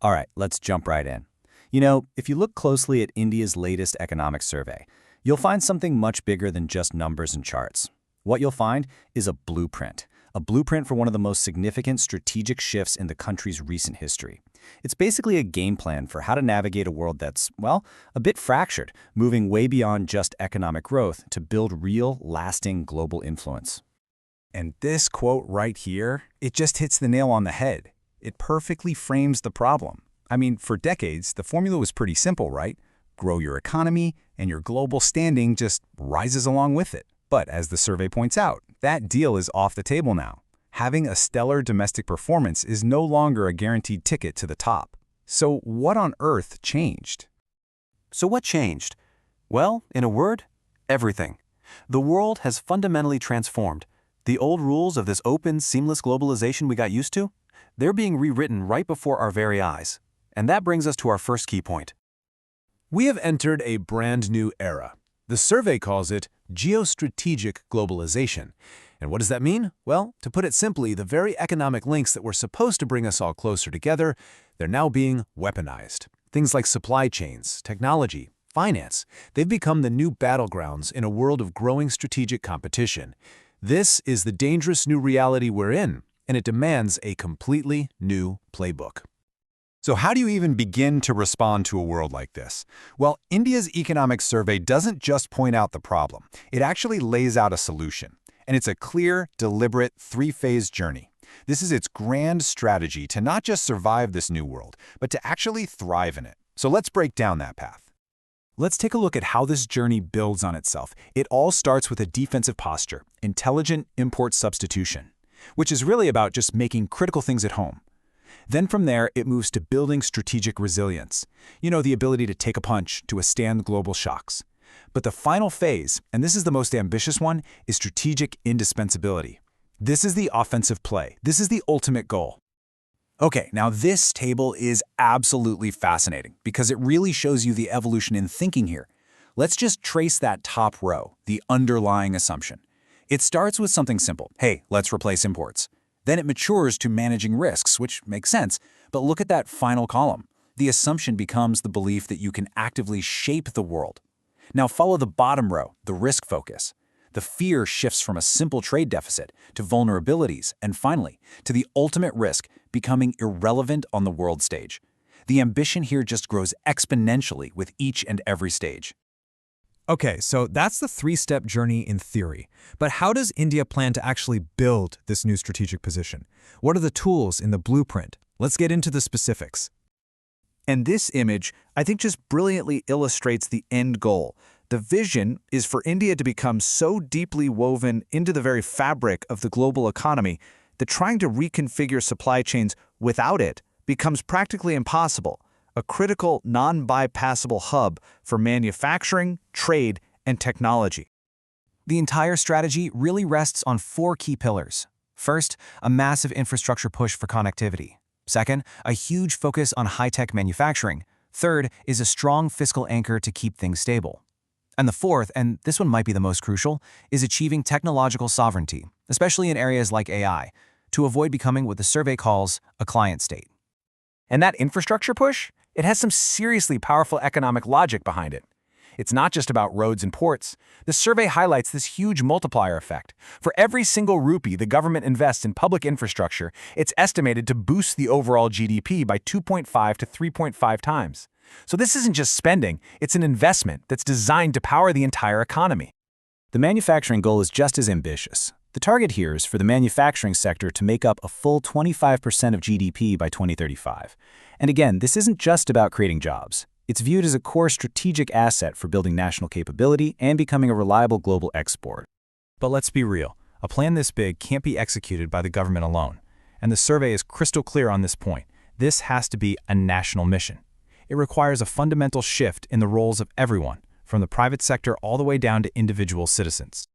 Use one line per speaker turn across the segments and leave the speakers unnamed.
All right, let's jump right in. You know, if you look closely at India's latest economic survey, you'll find something much bigger than just numbers and charts. What you'll find is a blueprint for one of the most significant strategic shifts in the country's recent history. It's basically a game plan for how to navigate a world that's, well, a bit fractured, moving way beyond just economic growth to build real, lasting global influence.
And this quote right here, it just hits the nail on the head. It perfectly frames the problem. I mean, for decades, the formula was pretty simple, right? Grow your economy, and your global standing just rises along with it. But as the survey points out, that deal is off the table now. Having a stellar domestic performance is no longer a guaranteed ticket to the top. So what on earth changed?
So what changed? Well, in a word, everything. The world has fundamentally transformed. The old rules of this open, seamless globalization we got used to, they're being rewritten right before our very eyes. And that brings us to our first key point.
We have entered a brand new era. The survey calls it geostrategic globalization. And what does that mean? Well, to put it simply, the very economic links that were supposed to bring us all closer together, they're now being weaponized. Things like supply chains, technology, finance, they've become the new battlegrounds in a world of growing strategic competition. This is the dangerous new reality we're in, and it demands a completely new playbook.
So how do you even begin to respond to a world like this? Well, India's economic survey doesn't just point out the problem. It actually lays out a solution. And it's a clear, deliberate, three-phase journey. This is its grand strategy to not just survive this new world, but to actually thrive in it. So let's break down that path. Let's take a look at how this journey builds on itself. It all starts with a defensive posture, intelligent import substitution, which is really about just making critical things at home. Then from there, it moves to building strategic resilience. You know, the ability to take a punch, to withstand global shocks. But the final phase, and this is the most ambitious one, is strategic indispensability. This is the offensive play. This is the ultimate goal. Okay, now this table is absolutely fascinating because it really shows you the evolution in thinking here. Let's just trace that top row, the underlying assumption. It starts with something simple. Hey, let's replace imports. Then it matures to managing risks, which makes sense. But look at that final column. The assumption becomes the belief that you can actively shape the world. Now follow the bottom row, the risk focus. The fear shifts from a simple trade deficit to vulnerabilities, and finally, to the ultimate risk, becoming irrelevant on the world stage. The ambition here just grows exponentially with each and every stage.
Okay, so that's the three-step journey in theory. But how does India plan to actually build this new strategic position? What are the tools in the blueprint? Let's get into the specifics.
And this image, I think, just brilliantly illustrates the end goal. The vision is for India to become so deeply woven into the very fabric of the global economy that trying to reconfigure supply chains without it becomes practically impossible. A critical, non-bypassable hub for manufacturing, trade, and technology.
The entire strategy really rests on four key pillars. First, a massive infrastructure push for connectivity. Second, a huge focus on high-tech manufacturing. Third is a strong fiscal anchor to keep things stable. And the fourth, and this one might be the most crucial, is achieving technological sovereignty, especially in areas like AI, to avoid becoming what the survey calls a client state. And that infrastructure push? It has some seriously powerful economic logic behind it. It's not just about roads and ports. The survey highlights this huge multiplier effect. For every single rupee the government invests in public infrastructure, it's estimated to boost the overall GDP by 2.5 to 3.5 times. So this isn't just spending, it's an investment that's designed to power the entire economy.
The manufacturing goal is just as ambitious. The target here is for the manufacturing sector to make up a full 25% of GDP by 2035. And again, this isn't just about creating jobs. It's viewed as a core strategic asset for building national capability and becoming a reliable global export.
But let's be real. A plan this big can't be executed by the government alone. And the survey is crystal clear on this point. This has to be a national mission. It requires a fundamental shift in the roles of everyone, from the private sector all the way down to individual citizens.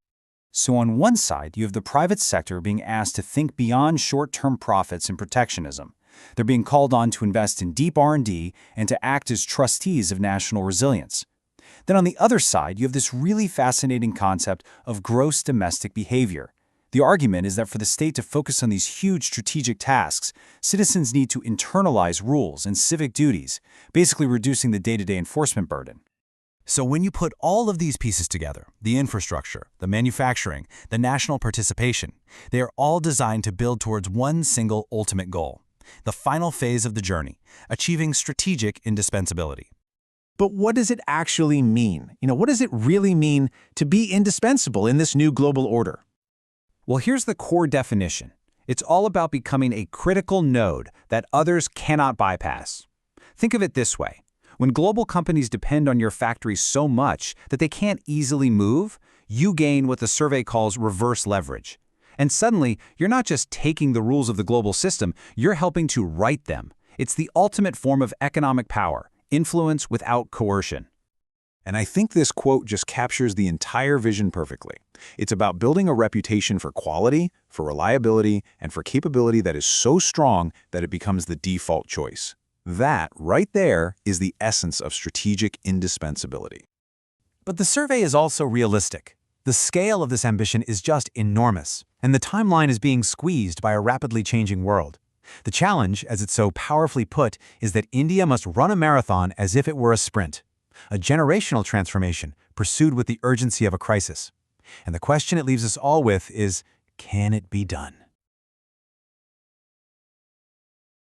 So on one side, you have the private sector being asked to think beyond short-term profits and protectionism. They're being called on to invest in deep R&D and to act as trustees of national resilience. Then on the other side, you have this really fascinating concept of gross domestic behavior.
The argument is that for the state to focus on these huge strategic tasks, citizens need to internalize rules and civic duties, basically reducing the day-to-day enforcement burden.
So when you put all of these pieces together, the infrastructure, the manufacturing, the national participation, they are all designed to build towards one single ultimate goal, the final phase of the journey, achieving strategic indispensability.
But what does it actually mean? What does it really mean to be indispensable in this new global order?
Well, here's the core definition. It's all about becoming a critical node that others cannot bypass. Think of it this way. When global companies depend on your factory so much that they can't easily move, you gain what the survey calls reverse leverage. And suddenly, you're not just taking the rules of the global system, you're helping to write them. It's the ultimate form of economic power, influence without coercion.
And I think this quote just captures the entire vision perfectly. It's about building a reputation for quality, for reliability, and for capability that is so strong that it becomes the default choice. That, right there, is the essence of strategic indispensability.
But the survey is also realistic. The scale of this ambition is just enormous, and the timeline is being squeezed by a rapidly changing world. The challenge, as it's so powerfully put, is that India must run a marathon as if it were a sprint, a generational transformation pursued with the urgency of a crisis. And the question it leaves us all with is, can it be done?